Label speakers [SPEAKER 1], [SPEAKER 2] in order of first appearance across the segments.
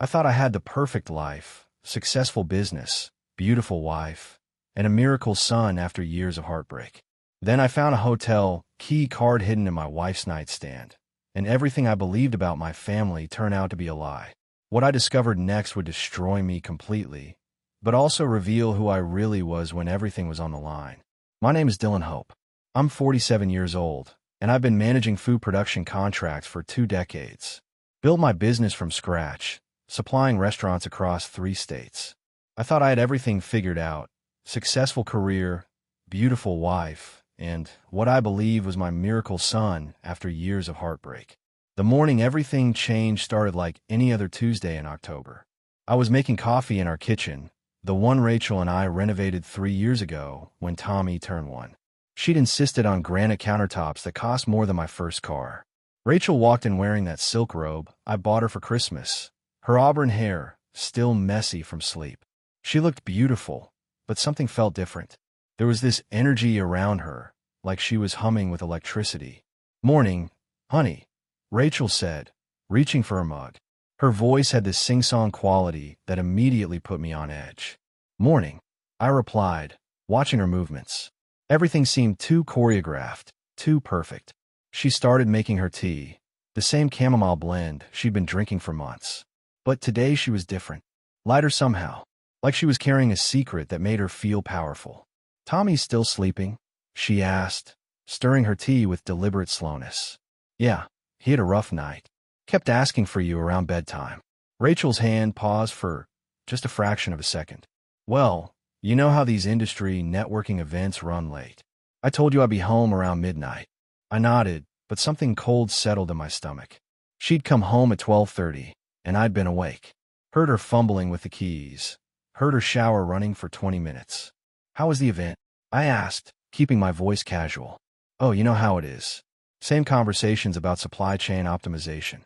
[SPEAKER 1] I thought I had the perfect life, successful business, beautiful wife, and a miracle son after years of heartbreak. Then I found a hotel key card hidden in my wife's nightstand, and everything I believed about my family turned out to be a lie. What I discovered next would destroy me completely, but also reveal who I really was when everything was on the line. My name is Dylan Hope. I'm 47 years old, and I've been managing food production contracts for 2 decades. Built my business from scratch, supplying restaurants across 3 states. I thought I had everything figured out: successful career, beautiful wife, and what I believe was my miracle son after years of heartbreak. The morning everything changed started like any other Tuesday in October. I was making coffee in our kitchen, the one Rachel and I renovated 3 years ago when Tommy turned 1. She'd insisted on granite countertops that cost more than my first car. Rachel walked in wearing that silk robe I bought her for Christmas, her auburn hair still messy from sleep. She looked beautiful, but something felt different. There was this energy around her, like she was humming with electricity. "Morning, honey," Rachel said, reaching for her mug. Her voice had this sing-song quality that immediately put me on edge. "Morning," I replied, watching her movements. Everything seemed too choreographed, too perfect. She started making her tea, the same chamomile blend she'd been drinking for months. But today she was different, lighter somehow, like she was carrying a secret that made her feel powerful. "Tommy's still sleeping?" she asked, stirring her tea with deliberate slowness. "Yeah, he had a rough night. Kept asking for you around bedtime." Rachel's hand paused for just a fraction of a second. "Well, you know how these industry networking events run late. I told you I'd be home around midnight." I nodded, but something cold settled in my stomach. She'd come home at 12:30, and I'd been awake. Heard her fumbling with the keys. Heard her shower running for 20 minutes. "How was the event?" I asked, keeping my voice casual. "Oh, you know how it is. Same conversations about supply chain optimization."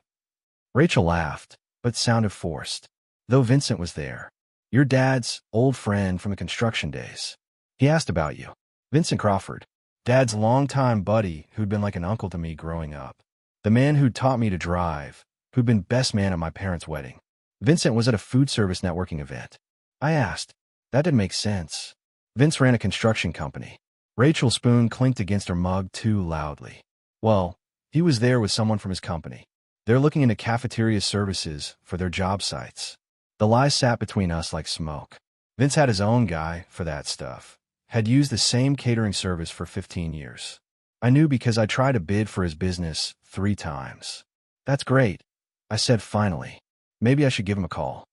[SPEAKER 1] Rachel laughed, but sounded forced. "Though Vincent was there. Your dad's old friend from the construction days. He asked about you." Vincent Crawford, Dad's longtime buddy who'd been like an uncle to me growing up. The man who'd taught me to drive, who'd been best man at my parents' wedding. Vincent was at a food service networking event. I asked. That didn't make sense. Vince ran a construction company. Rachel's spoon clinked against her mug too loudly. "Well, he was there with someone from his company. They're looking into cafeteria services for their job sites." The lie sat between us like smoke. Vince had his own guy for that stuff. Had used the same catering service for 15 years. I knew because I tried to bid for his business 3 times. "That's great," I said finally. "Maybe I should give him a call."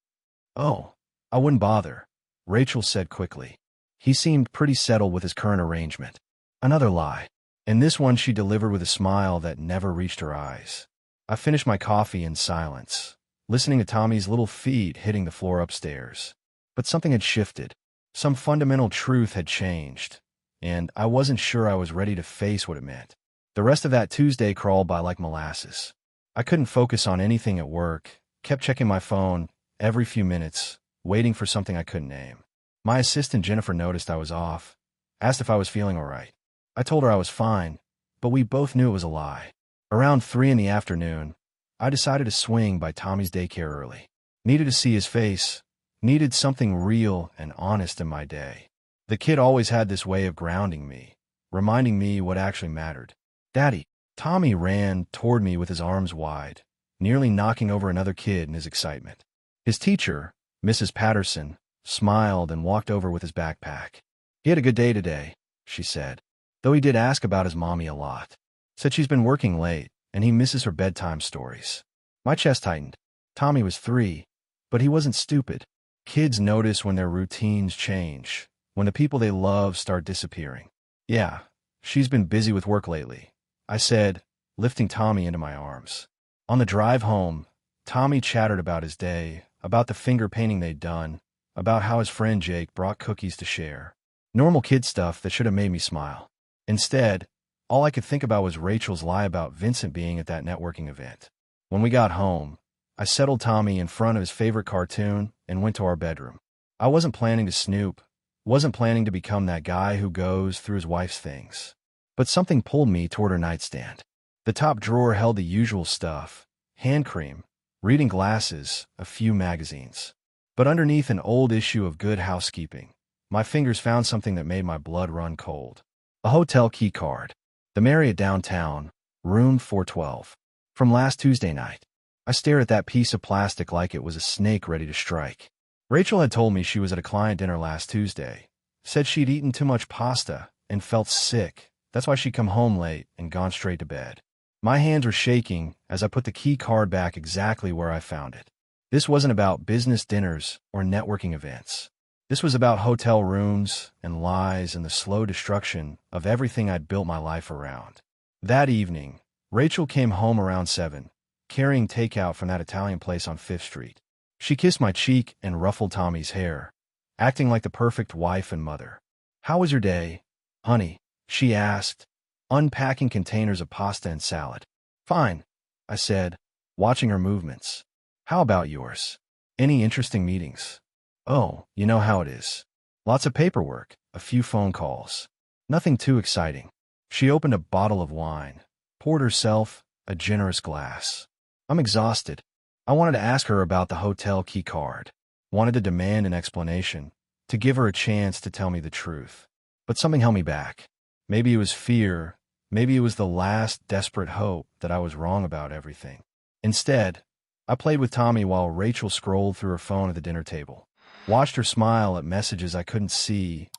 [SPEAKER 1] "Oh, I wouldn't bother," Rachel said quickly. He seemed pretty settled with his current arrangement. Another lie. And this one she delivered with a smile that never reached her eyes. I finished my coffee in silence, listening to Tommy's little feet hitting the floor upstairs. But something had shifted. Some fundamental truth had changed, and I wasn't sure I was ready to face what it meant. The rest of that Tuesday crawled by like molasses. I couldn't focus on anything at work, kept checking my phone every few minutes, waiting for something I couldn't name. My assistant Jennifer noticed I was off, asked if I was feeling all right. I told her I was fine, but we both knew it was a lie. Around 3 in the afternoon, I decided to swing by Tommy's daycare early. Needed to see his face. Needed something real and honest in my day. The kid always had this way of grounding me, reminding me what actually mattered. "Daddy." Tommy ran toward me with his arms wide, nearly knocking over another kid in his excitement. His teacher, Mrs. Patterson, smiled and walked over with his backpack. "He had a good day today," she said, though he did ask about his mommy a lot. Said she's been working late, and he misses her bedtime stories. My chest tightened. Tommy was 3, but he wasn't stupid. Kids notice when their routines change, when the people they love start disappearing. "Yeah, she's been busy with work lately," I said, lifting Tommy into my arms. On the drive home, Tommy chattered about his day, about the finger painting they'd done, about how his friend Jake brought cookies to share. Normal kid stuff that should have made me smile. Instead, all I could think about was Rachel's lie about Vincent being at that networking event. When we got home, I settled Tommy in front of his favorite cartoon and went to our bedroom. I wasn't planning to snoop, wasn't planning to become that guy who goes through his wife's things. But something pulled me toward her nightstand. The top drawer held the usual stuff: hand cream, reading glasses, a few magazines. But underneath an old issue of Good Housekeeping, my fingers found something that made my blood run cold. A hotel key card. The Marriott downtown, room 412. From last Tuesday night. I stared at that piece of plastic like it was a snake ready to strike. Rachel had told me she was at a client dinner last Tuesday, said she'd eaten too much pasta and felt sick. That's why she'd come home late and gone straight to bed. My hands were shaking as I put the key card back exactly where I found it. This wasn't about business dinners or networking events. This was about hotel rooms and lies and the slow destruction of everything I'd built my life around. That evening, Rachel came home around 7, carrying takeout from that Italian place on 5th Street. She kissed my cheek and ruffled Tommy's hair, acting like the perfect wife and mother. "How was your day, honey?" she asked, unpacking containers of pasta and salad. "Fine," I said, watching her movements. "How about yours? Any interesting meetings?" "Oh, you know how it is. Lots of paperwork, a few phone calls. Nothing too exciting." She opened a bottle of wine, poured herself a generous glass. "I'm exhausted." I wanted to ask her about the hotel key card. Wanted to demand an explanation, to give her a chance to tell me the truth. But something held me back. Maybe it was fear. Maybe it was the last desperate hope that I was wrong about everything. Instead, I played with Tommy while Rachel scrolled through her phone at the dinner table. Watched her smile at messages I couldn't see.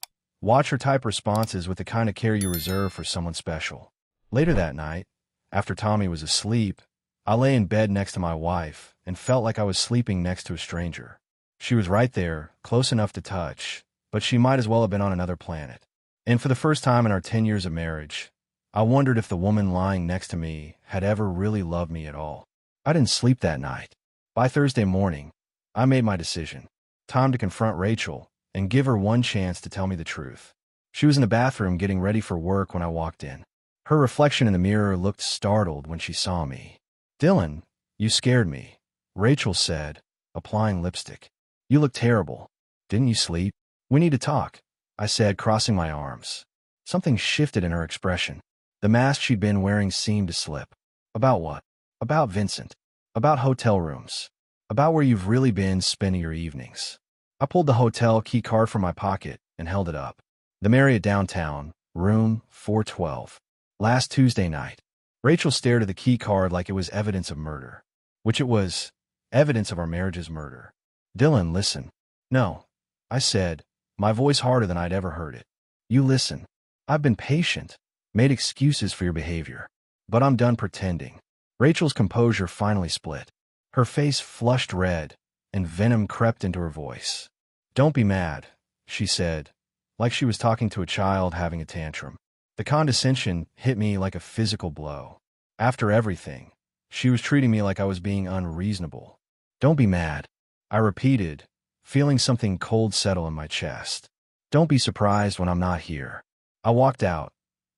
[SPEAKER 1] Watch her type responses with the kind of care you reserve for someone special. Later that night, after Tommy was asleep, I lay in bed next to my wife and felt like I was sleeping next to a stranger. She was right there, close enough to touch, but she might as well have been on another planet. And for the first time in our 10 years of marriage, I wondered if the woman lying next to me had ever really loved me at all. I didn't sleep that night. By Thursday morning, I made my decision. Time to confront Rachel and give her one chance to tell me the truth. She was in the bathroom getting ready for work when I walked in. Her reflection in the mirror looked startled when she saw me. "Dylan, you scared me," Rachel said, applying lipstick. "You look terrible. Didn't you sleep?" "We need to talk," I said, crossing my arms. Something shifted in her expression. The mask she'd been wearing seemed to slip. "About what?" "About Vincent. About hotel rooms. About where you've really been spending your evenings." I pulled the hotel key card from my pocket and held it up. The Marriott downtown, room 412. Last Tuesday night. Rachel stared at the key card like it was evidence of murder. Which it was. Evidence of our marriage's murder. "Dylan, listen." "No," I said, my voice harder than I'd ever heard it. "You listen. I've been patient, made excuses for your behavior. But I'm done pretending." Rachel's composure finally split. Her face flushed red, and venom crept into her voice. "Don't be mad," she said, like she was talking to a child having a tantrum. The condescension hit me like a physical blow. After everything, she was treating me like I was being unreasonable. "Don't be mad," I repeated, feeling something cold settle in my chest. "Don't be surprised when I'm not here." I walked out,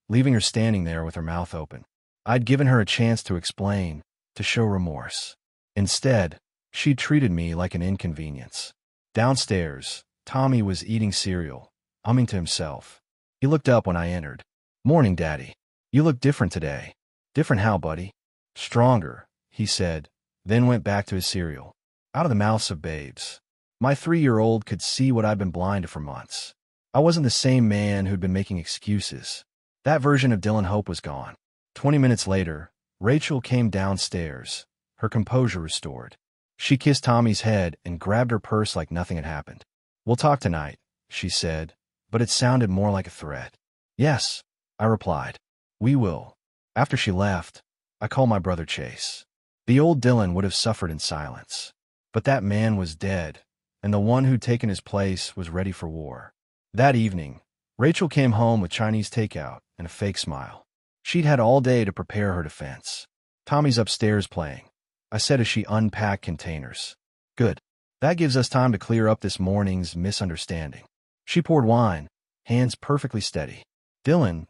[SPEAKER 1] leaving her standing there with her mouth open. I'd given her a chance to explain, to show remorse. Instead, she'd treated me like an inconvenience. Downstairs, Tommy was eating cereal, humming to himself. He looked up when I entered. "Morning, Daddy. You look different today." "Different how, buddy?" "Stronger," he said, then went back to his cereal. Out of the mouths of babes. My 3-year-old could see what I'd been blind to for months. I wasn't the same man who'd been making excuses. That version of Dylan Hope was gone. 20 minutes later, Rachel came downstairs, her composure restored. She kissed Tommy's head and grabbed her purse like nothing had happened. "We'll talk tonight," she said, but it sounded more like a threat. "Yes," I replied. "We will." After she left, I called my brother Chase. The old Dylan would have suffered in silence. But that man was dead, and the one who'd taken his place was ready for war. That evening, Rachel came home with Chinese takeout and a fake smile. She'd had all day to prepare her defense. "Tommy's upstairs playing," I said as she unpacked containers. "Good. That gives us time to clear up this morning's misunderstanding." She poured wine, hands perfectly steady. "Dylan,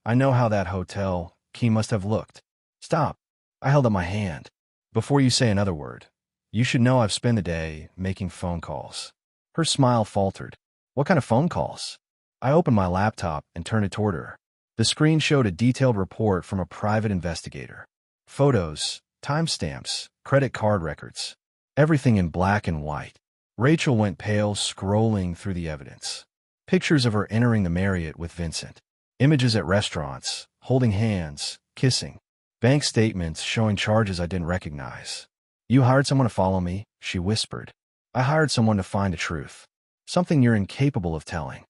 [SPEAKER 1] I know how that hotel key must have looked." "Stop." I held up my hand. "Before you say another word, you should know I've spent the day making phone calls." Her smile faltered. "What kind of phone calls?" I opened my laptop and turned it toward her. The screen showed a detailed report from a private investigator. Photos, timestamps, credit card records, everything in black and white. Rachel went pale, scrolling through the evidence. Pictures of her entering the Marriott with Vincent. Images at restaurants, holding hands, kissing. Bank statements showing charges I didn't recognize. You hired someone to follow me, she whispered. I hired someone to find the truth. Something you're incapable of telling.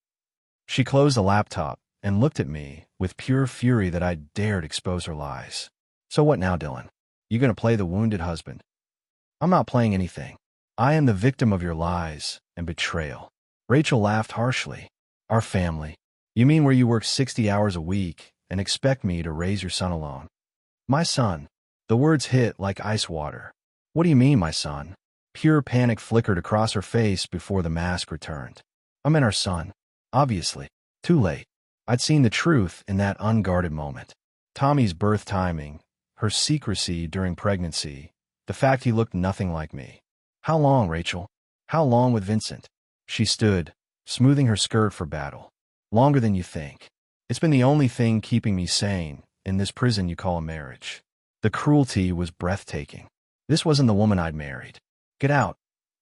[SPEAKER 1] She closed the laptop and looked at me with pure fury that I dared expose her lies. So what now, Dylan? You gonna play the wounded husband? I'm not playing anything. I am the victim of your lies and betrayal. Rachel laughed harshly. Our family. You mean where you work 60 hours a week and expect me to raise your son alone? My son. The words hit like ice water. What do you mean, my son? Pure panic flickered across her face before the mask returned. I meant our son. Obviously. Too late. I'd seen the truth in that unguarded moment. Tommy's birth timing, her secrecy during pregnancy, the fact he looked nothing like me. How long, Rachel? How long with Vincent? She stood, smoothing her skirt for battle. Longer than you think. It's been the only thing keeping me sane in this prison you call a marriage. The cruelty was breathtaking. This wasn't the woman I'd married. Get out,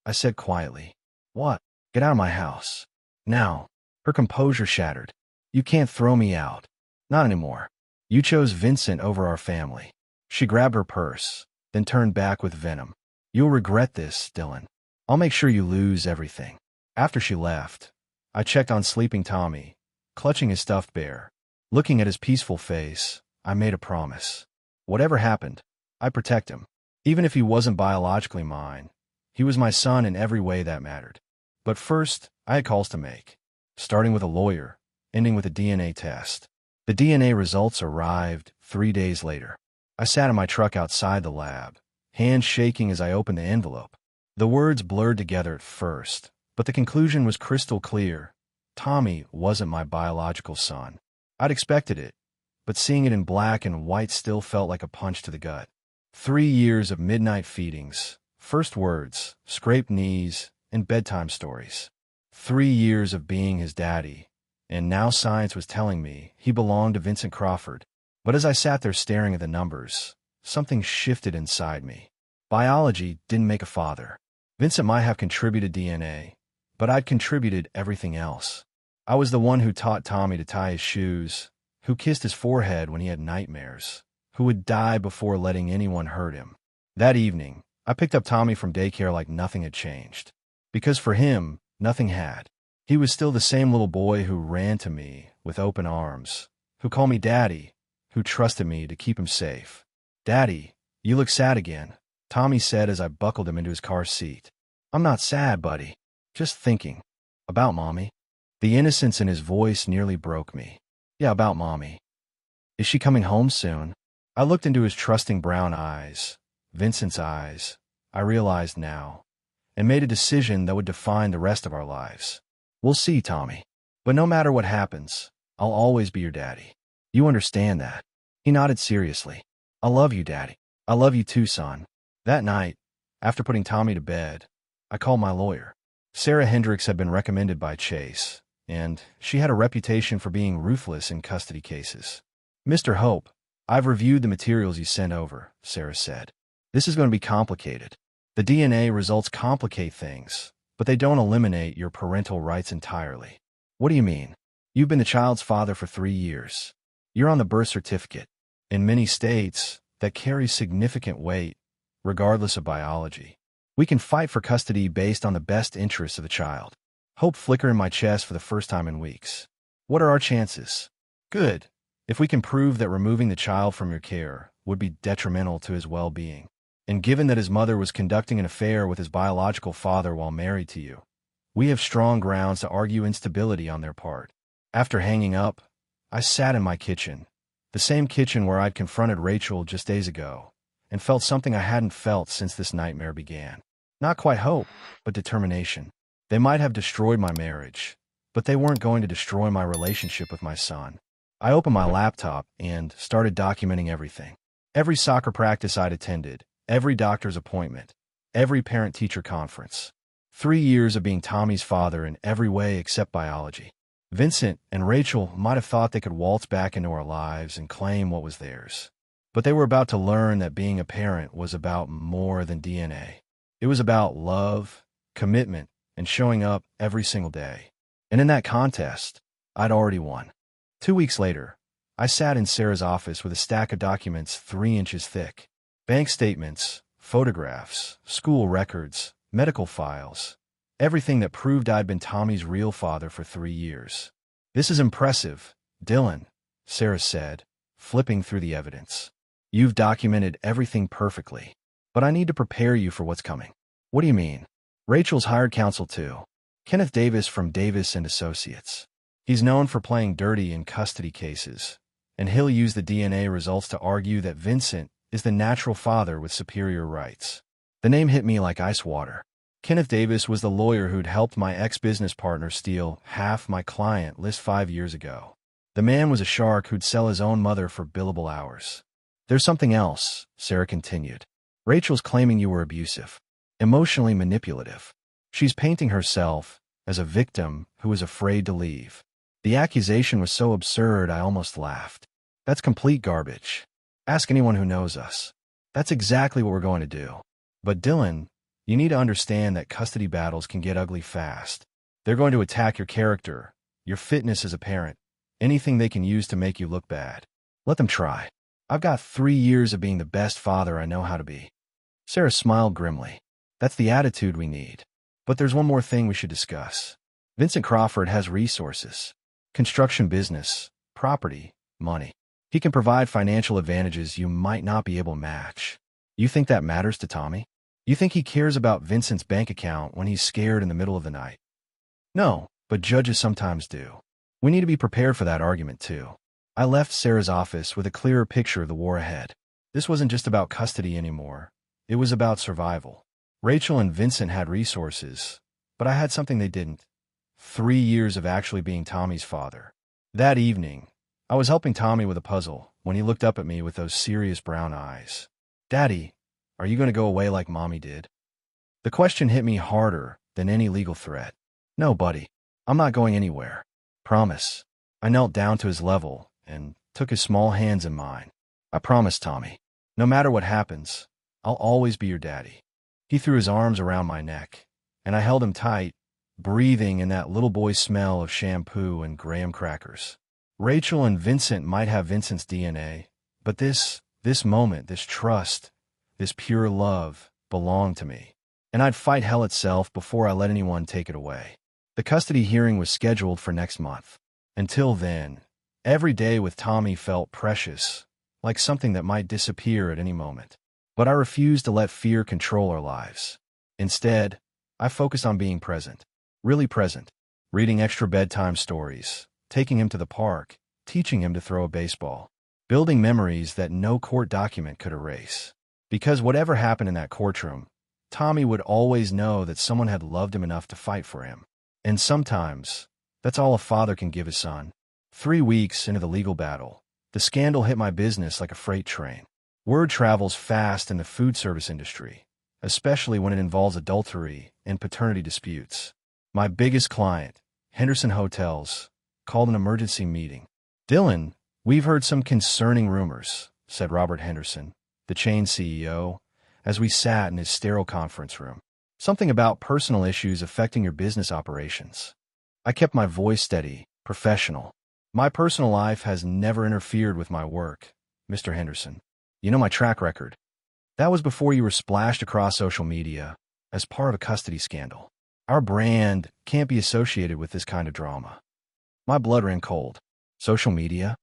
[SPEAKER 1] I said quietly. What? Get out of my house. Now. Her composure shattered. You can't throw me out. Not anymore. You chose Vincent over our family. She grabbed her purse, then turned back with venom. You'll regret this, Dylan. I'll make sure you lose everything. After she left, I checked on sleeping Tommy, clutching his stuffed bear. Looking at his peaceful face, I made a promise. Whatever happened, I'd protect him. Even if he wasn't biologically mine, he was my son in every way that mattered. But first, I had calls to make. Starting with a lawyer, ending with a DNA test. The DNA results arrived 3 days later. I sat in my truck outside the lab, hands shaking as I opened the envelope. The words blurred together at first, but the conclusion was crystal clear. Tommy wasn't my biological son. I'd expected it, but seeing it in black and white still felt like a punch to the gut. 3 years of midnight feedings, first words, scraped knees, and bedtime stories. 3 years of being his daddy, and now science was telling me he belonged to Vincent Crawford. But as I sat there staring at the numbers, something shifted inside me. Biology didn't make a father. Vincent might have contributed DNA, but I'd contributed everything else. I was the one who taught Tommy to tie his shoes, who kissed his forehead when he had nightmares, who would die before letting anyone hurt him. That evening, I picked up Tommy from daycare like nothing had changed. Because for him, nothing had. He was still the same little boy who ran to me with open arms, who called me Daddy, who trusted me to keep him safe. Daddy, you look sad again, Tommy said as I buckled him into his car seat. I'm not sad, buddy. Just thinking. About Mommy. The innocence in his voice nearly broke me. Yeah, about Mommy. Is she coming home soon? I looked into his trusting brown eyes, Vincent's eyes, I realized now, and made a decision that would define the rest of our lives. We'll see, Tommy. But no matter what happens, I'll always be your daddy. You understand that? He nodded seriously. I love you, Daddy. I love you too, son. That night, after putting Tommy to bed, I called my lawyer. Sarah Hendricks had been recommended by Chase, and she had a reputation for being ruthless in custody cases. Mr. Hope, I've reviewed the materials you sent over, Sarah said. This is going to be complicated. The DNA results complicate things, but they don't eliminate your parental rights entirely. What do you mean? You've been the child's father for 3 years. You're on the birth certificate. In many states, that carries significant weight, regardless of biology. We can fight for custody based on the best interests of the child. Hope flickered in my chest for the first time in weeks. What are our chances? Good. If we can prove that removing the child from your care would be detrimental to his well-being, and given that his mother was conducting an affair with his biological father while married to you, we have strong grounds to argue instability on their part. After hanging up, I sat in my kitchen, the same kitchen where I'd confronted Rachel just days ago, and felt something I hadn't felt since this nightmare began. Not quite hope, but determination. They might have destroyed my marriage, but they weren't going to destroy my relationship with my son. I opened my laptop and started documenting everything. Every soccer practice I'd attended, every doctor's appointment, every parent-teacher conference. 3 years of being Tommy's father in every way except biology. Vincent and Rachel might have thought they could waltz back into our lives and claim what was theirs. But they were about to learn that being a parent was about more than DNA. It was about love, commitment, and showing up every single day. And in that contest, I'd already won. 2 weeks later, I sat in Sarah's office with a stack of documents 3 inches thick. Bank statements, photographs, school records, medical files, everything that proved I'd been Tommy's real father for 3 years. "This is impressive, Dylan," Sarah said, flipping through the evidence. "You've documented everything perfectly. But I need to prepare you for what's coming." "What do you mean?" "Rachel's hired counsel too. Kenneth Davis from Davis and Associates. He's known for playing dirty in custody cases, and he'll use the DNA results to argue that Vincent is the natural father with superior rights." The name hit me like ice water. Kenneth Davis was the lawyer who'd helped my ex-business partner steal half my client list 5 years ago. The man was a shark who'd sell his own mother for billable hours. "There's something else," Sarah continued. "Rachel's claiming you were abusive, emotionally manipulative. She's painting herself as a victim who was afraid to leave. The accusation was so absurd I almost laughed. That's complete garbage. Ask anyone who knows us. That's exactly what we're going to do. But Dylan, you need to understand that custody battles can get ugly fast. They're going to attack your character, your fitness as a parent, anything they can use to make you look bad. Let them try. I've got 3 years of being the best father I know how to be." Sarah smiled grimly. "That's the attitude we need. But there's one more thing we should discuss. Vincent Crawford has resources. Construction business, property, money. He can provide financial advantages you might not be able to match. You think that matters to Tommy? You think he cares about Vincent's bank account when he's scared in the middle of the night?" "No, but judges sometimes do. We need to be prepared for that argument too." I left Sarah's office with a clearer picture of the war ahead. This wasn't just about custody anymore. It was about survival. Rachel and Vincent had resources, but I had something they didn't. 3 years of actually being Tommy's father. That evening, I was helping Tommy with a puzzle when he looked up at me with those serious brown eyes. "Daddy, are you going to go away like Mommy did?" The question hit me harder than any legal threat. "No, buddy. I'm not going anywhere. Promise." I knelt down to his level and took his small hands in mine. "I promise, Tommy. No matter what happens, I'll always be your daddy." He threw his arms around my neck, and I held him tight, breathing in that little boy smell of shampoo and graham crackers. Rachel and Vincent might have Vincent's DNA, but this moment, this trust, this pure love belonged to me, and I'd fight hell itself before I let anyone take it away. The custody hearing was scheduled for next month. Until then, every day with Tommy felt precious, like something that might disappear at any moment. But I refused to let fear control our lives. Instead, I focused on being present, really present, reading extra bedtime stories, taking him to the park, teaching him to throw a baseball, building memories that no court document could erase. Because whatever happened in that courtroom, Tommy would always know that someone had loved him enough to fight for him. And sometimes, that's all a father can give his son. 3 weeks into the legal battle, the scandal hit my business like a freight train. Word travels fast in the food service industry, especially when it involves adultery and paternity disputes. My biggest client, Henderson Hotels, called an emergency meeting. "Dylan, we've heard some concerning rumors," said Robert Henderson, the chain CEO, as we sat in his sterile conference room. "Something about personal issues affecting your business operations." I kept my voice steady, professional. "My personal life has never interfered with my work, Mr. Henderson. You know my track record. That was before you were splashed across social media as part of a custody scandal. Our brand can't be associated with this kind of drama." My blood ran cold. "Social media?"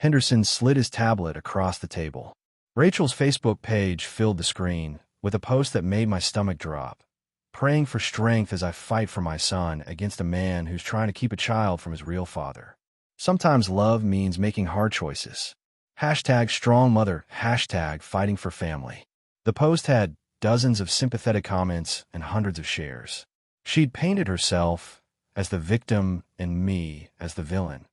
[SPEAKER 1] Henderson slid his tablet across the table. Rachel's Facebook page filled the screen with a post that made my stomach drop. "Praying for strength as I fight for my son against a man who's trying to keep a child from his real father. Sometimes love means making hard choices. #strongmother, #fighting for family." The post had dozens of sympathetic comments and hundreds of shares. She'd painted herself as the victim and me as the villain,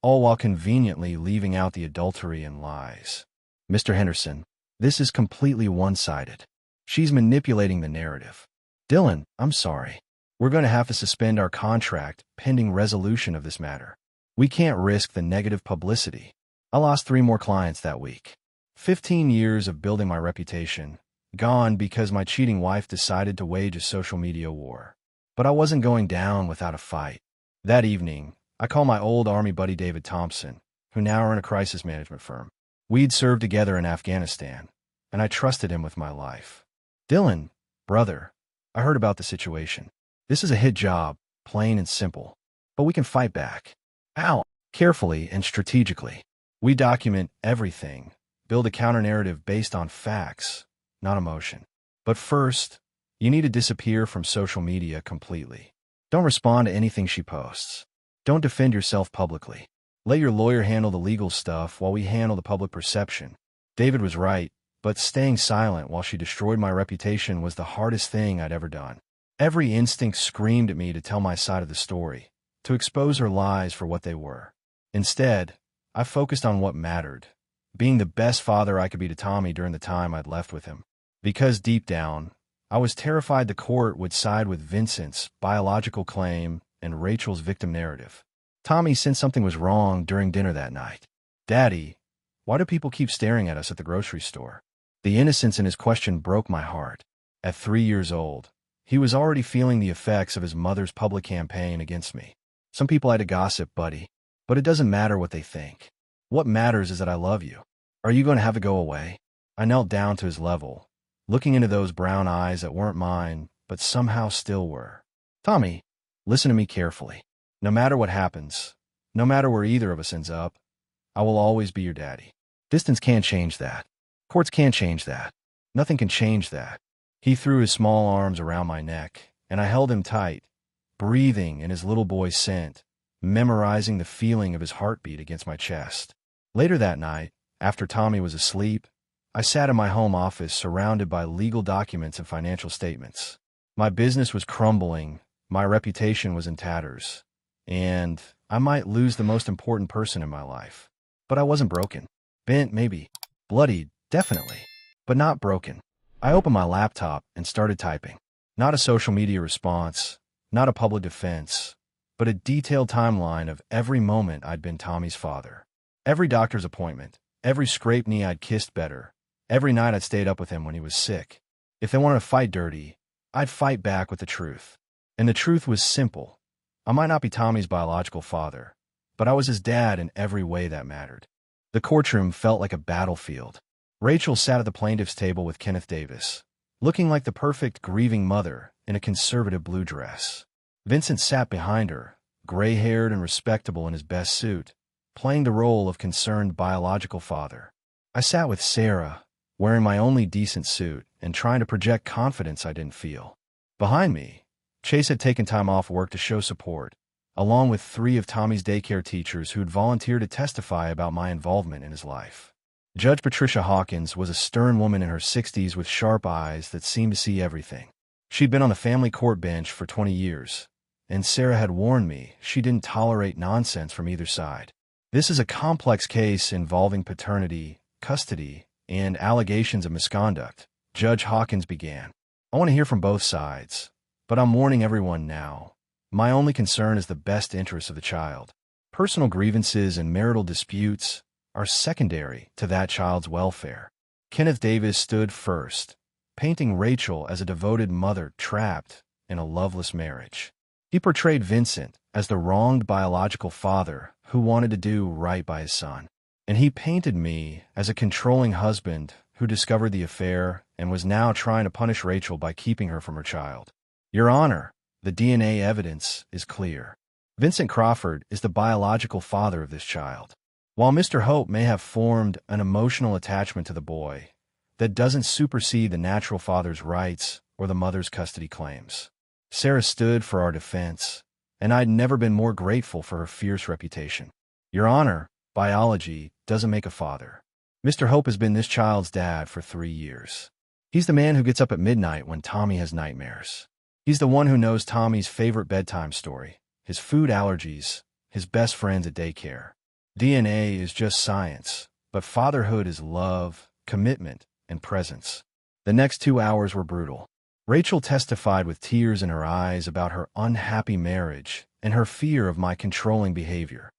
[SPEAKER 1] all while conveniently leaving out the adultery and lies. "Mr. Henderson, this is completely one-sided. She's manipulating the narrative." "Dylan, I'm sorry. We're going to have to suspend our contract pending resolution of this matter. We can't risk the negative publicity." I lost 3 more clients that week. 15 years of building my reputation, gone because my cheating wife decided to wage a social media war. But I wasn't going down without a fight. That evening, I called my old Army buddy David Thompson, who now ran a crisis management firm. We'd served together in Afghanistan, and I trusted him with my life. Dylan, brother, I heard about the situation. This is a hit job, plain and simple. But we can fight back. How? Carefully and strategically. We document everything, build a counter-narrative based on facts, not emotion. But first, you need to disappear from social media completely. Don't respond to anything she posts. Don't defend yourself publicly. Let your lawyer handle the legal stuff while we handle the public perception. David was right, but staying silent while she destroyed my reputation was the hardest thing I'd ever done. Every instinct screamed at me to tell my side of the story, to expose her lies for what they were. Instead, I focused on what mattered, being the best father I could be to Tommy during the time I'd left with him. Because deep down, I was terrified the court would side with Vincent's biological claim and Rachel's victim narrative. Tommy sensed something was wrong during dinner that night. "Daddy, why do people keep staring at us at the grocery store?" The innocence in his question broke my heart. At 3 years old, he was already feeling the effects of his mother's public campaign against me. Some people had to gossip, buddy, but it doesn't matter what they think. What matters is that I love you. Are you going to have it go away? I knelt down to his level, looking into those brown eyes that weren't mine, but somehow still were. "Tommy, listen to me carefully. No matter what happens, no matter where either of us ends up, I will always be your daddy. Distance can't change that. Courts can't change that. Nothing can change that." He threw his small arms around my neck, and I held him tight, breathing in his little boy's scent, memorizing the feeling of his heartbeat against my chest. Later that night, after Tommy was asleep, I sat in my home office surrounded by legal documents and financial statements. My business was crumbling, my reputation was in tatters, and I might lose the most important person in my life. But I wasn't broken. Bent, maybe. Bloodied, definitely. But not broken. I opened my laptop and started typing. Not a social media response, not a public defense, but a detailed timeline of every moment I'd been Tommy's father. Every doctor's appointment, every scraped knee I'd kissed better, every night I'd stayed up with him when he was sick. If they wanted to fight dirty, I'd fight back with the truth. And the truth was simple. I might not be Tommy's biological father, but I was his dad in every way that mattered. The courtroom felt like a battlefield. Rachel sat at the plaintiff's table with Kenneth Davis, looking like the perfect grieving mother in a conservative blue dress. Vincent sat behind her, gray-haired and respectable in his best suit, playing the role of concerned biological father. I sat with Sarah, wearing my only decent suit and trying to project confidence I didn't feel. Behind me, Chase had taken time off work to show support, along with 3 of Tommy's daycare teachers who'd volunteered to testify about my involvement in his life. Judge Patricia Hawkins was a stern woman in her 60s with sharp eyes that seemed to see everything. She'd been on the family court bench for 20 years, and Sarah had warned me she didn't tolerate nonsense from either side. "This is a complex case involving paternity, custody, and allegations of misconduct," Judge Hawkins began. "I want to hear from both sides, but I'm warning everyone now. My only concern is the best interest of the child. Personal grievances and marital disputes are secondary to that child's welfare." Kenneth Davis stood first, painting Rachel as a devoted mother trapped in a loveless marriage. He portrayed Vincent as the wronged biological father who wanted to do right by his son. And he painted me as a controlling husband who discovered the affair and was now trying to punish Rachel by keeping her from her child. "Your Honor, the DNA evidence is clear. Vincent Crawford is the biological father of this child. While Mr. Hope may have formed an emotional attachment to the boy, that doesn't supersede the natural father's rights or the mother's custody claims." Sarah stood for our defense, and I'd never been more grateful for her fierce reputation. "Your Honor, biology doesn't make a father. Mr. Hope has been this child's dad for 3 years. He's the man who gets up at midnight when Tommy has nightmares. He's the one who knows Tommy's favorite bedtime story, his food allergies, his best friends at daycare. DNA is just science, but fatherhood is love, commitment, and presence." The next 2 hours were brutal. Rachel testified with tears in her eyes about her unhappy marriage and her fear of my controlling behavior.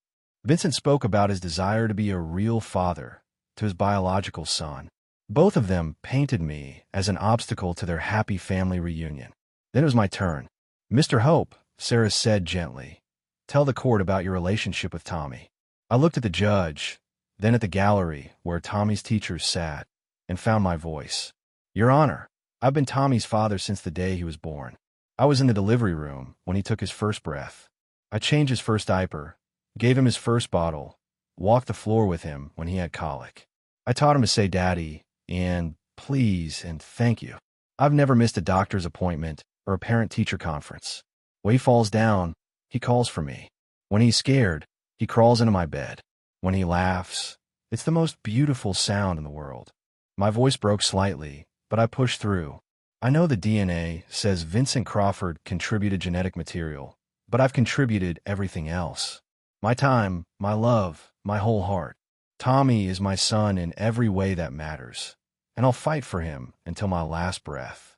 [SPEAKER 1] Vincent spoke about his desire to be a real father, to his biological son. Both of them painted me as an obstacle to their happy family reunion. Then it was my turn. "Mr. Hope," Sarah said gently, "tell the court about your relationship with Tommy." I looked at the judge, then at the gallery where Tommy's teachers sat, and found my voice. "Your Honor, I've been Tommy's father since the day he was born. I was in the delivery room when he took his first breath. I changed his first diaper, gave him his first bottle, walked the floor with him when he had colic. I taught him to say daddy and please and thank you. I've never missed a doctor's appointment or a parent-teacher conference. When he falls down, he calls for me. When he's scared, he crawls into my bed. When he laughs, it's the most beautiful sound in the world." My voice broke slightly, but I pushed through. "I know the DNA says Vincent Crawford contributed genetic material, but I've contributed everything else. My time, my love, my whole heart. Tommy is my son in every way that matters, and I'll fight for him until my last breath."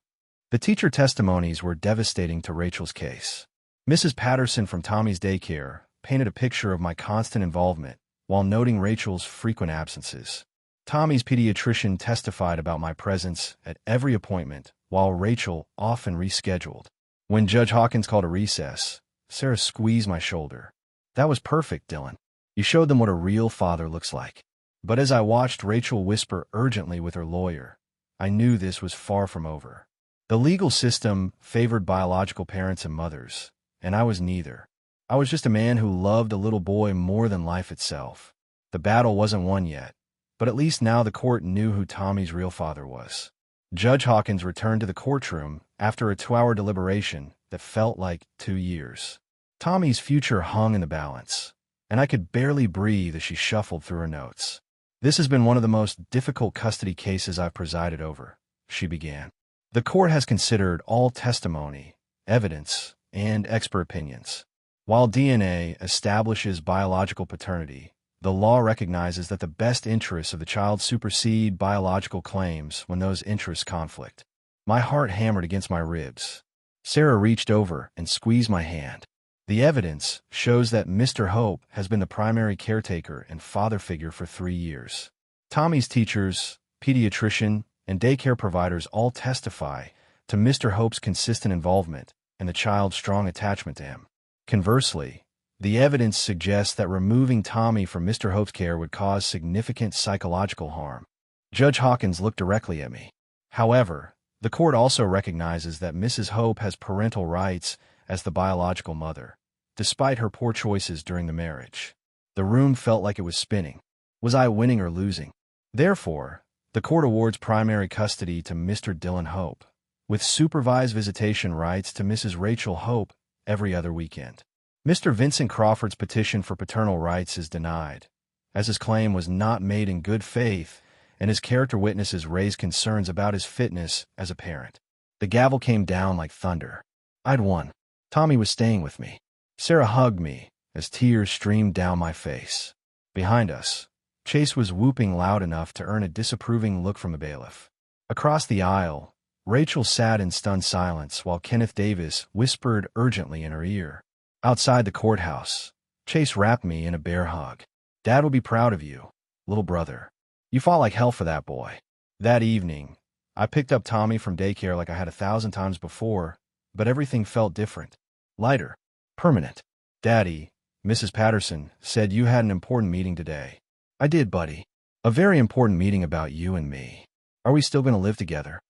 [SPEAKER 1] The teacher testimonies were devastating to Rachel's case. Mrs. Patterson from Tommy's daycare painted a picture of my constant involvement while noting Rachel's frequent absences. Tommy's pediatrician testified about my presence at every appointment, while Rachel often rescheduled. When Judge Hawkins called a recess, Sarah squeezed my shoulder. "That was perfect, Dylan. You showed them what a real father looks like." But as I watched Rachel whisper urgently with her lawyer, I knew this was far from over. The legal system favored biological parents and mothers, and I was neither. I was just a man who loved a little boy more than life itself. The battle wasn't won yet, but at least now the court knew who Tommy's real father was. Judge Hawkins returned to the courtroom after a 2-hour deliberation that felt like 2 years. Tommy's future hung in the balance, and I could barely breathe as she shuffled through her notes. "This has been one of the most difficult custody cases I've presided over," she began. "The court has considered all testimony, evidence, and expert opinions. While DNA establishes biological paternity, the law recognizes that the best interests of the child supersede biological claims when those interests conflict." My heart hammered against my ribs. Sarah reached over and squeezed my hand. "The evidence shows that Mr. Hope has been the primary caretaker and father figure for 3 years. Tommy's teachers, pediatrician, and daycare providers all testify to Mr. Hope's consistent involvement and the child's strong attachment to him. Conversely, the evidence suggests that removing Tommy from Mr. Hope's care would cause significant psychological harm." Judge Hawkins looked directly at me. "However, the court also recognizes that Mrs. Hope has parental rights as the biological mother, despite her poor choices during the marriage." The room felt like it was spinning. Was I winning or losing? Therefore, the court awards primary custody to Mr. Dylan Hope, with supervised visitation rights to Mrs. Rachel Hope every other weekend. Mr. Vincent Crawford's petition for paternal rights is denied, as his claim was not made in good faith and his character witnesses raised concerns about his fitness as a parent. The gavel came down like thunder. I'd won. Tommy was staying with me. Sarah hugged me as tears streamed down my face. Behind us, Chase was whooping loud enough to earn a disapproving look from the bailiff. Across the aisle, Rachel sat in stunned silence while Kenneth Davis whispered urgently in her ear. Outside the courthouse, Chase wrapped me in a bear hug. "Dad will be proud of you, little brother. You fought like hell for that boy." That evening, I picked up Tommy from daycare like I had 1,000 times before, but everything felt different. Lighter. Permanent. "Daddy," Mrs. Patterson said, "you had an important meeting today." "I did, buddy. A very important meeting about you and me. Are we still going to live together?"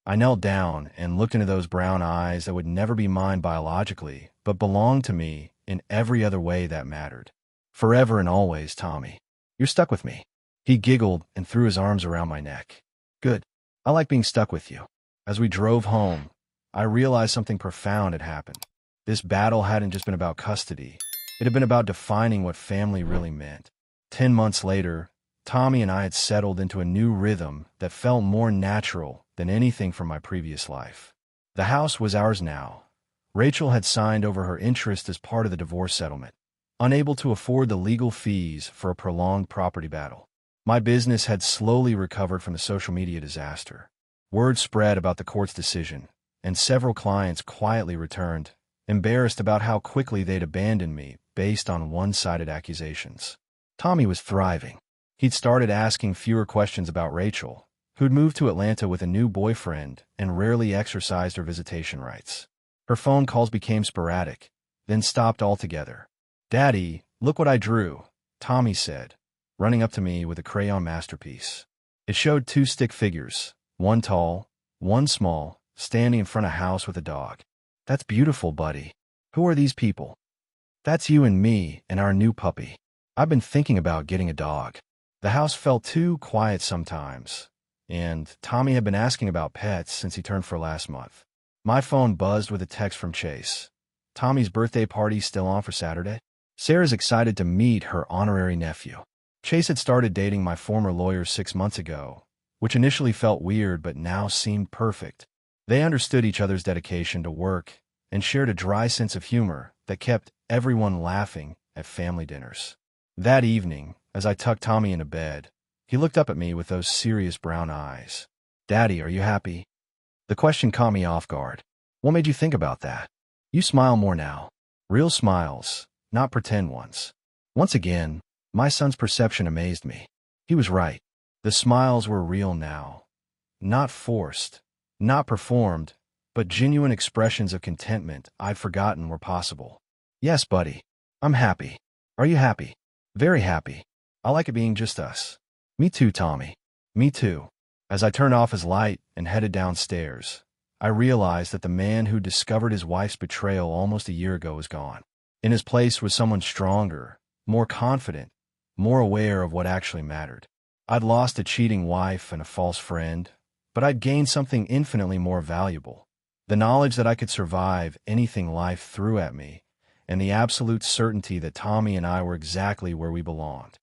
[SPEAKER 1] I knelt down and looked into those brown eyes that would never be mine biologically, but belonged to me in every other way that mattered. "Forever and always, Tommy. You're stuck with me." He giggled and threw his arms around my neck. "Good. I like being stuck with you." As we drove home, I realized something profound had happened. This battle hadn't just been about custody. It had been about defining what family really meant. 10 months later, Tommy and I had settled into a new rhythm that felt more natural than anything from my previous life. The house was ours now. Rachel had signed over her interest as part of the divorce settlement, unable to afford the legal fees for a prolonged property battle. My business had slowly recovered from the social media disaster. Word spread about the court's decision, and several clients quietly returned, embarrassed about how quickly they'd abandoned me based on one-sided accusations. Tommy was thriving. He'd started asking fewer questions about Rachel, who'd moved to Atlanta with a new boyfriend and rarely exercised her visitation rights. Her phone calls became sporadic, then stopped altogether. "Daddy, look what I drew," Tommy said, running up to me with a crayon masterpiece. It showed two stick figures, one tall, one small, standing in front of a house with a dog. "That's beautiful, buddy. Who are these people?" "That's you and me and our new puppy. I've been thinking about getting a dog." The house felt too quiet sometimes, and Tommy had been asking about pets since he turned 4 last month. My phone buzzed with a text from Chase. "Tommy's birthday party still on for Saturday?" Sarah's excited to meet her honorary nephew. Chase had started dating my former lawyer 6 months ago, which initially felt weird but now seemed perfect. They understood each other's dedication to work and shared a dry sense of humor that kept everyone laughing at family dinners. That evening, as I tucked Tommy into bed, he looked up at me with those serious brown eyes. "Daddy, are you happy?" The question caught me off guard. "What made you think about that?" "You smile more now. Real smiles, not pretend ones." Once again, my son's perception amazed me. He was right. The smiles were real now. Not forced, not performed, but genuine expressions of contentment I'd forgotten were possible. "Yes, buddy. I'm happy. Are you happy?" "Very happy. I like it being just us." "Me too, Tommy. Me too." As I turned off his light and headed downstairs, I realized that the man who discovered his wife's betrayal almost a year ago was gone. In his place was someone stronger, more confident, more aware of what actually mattered. I'd lost a cheating wife and a false friend, but I'd gained something infinitely more valuable: the knowledge that I could survive anything life threw at me, and the absolute certainty that Tommy and I were exactly where we belonged.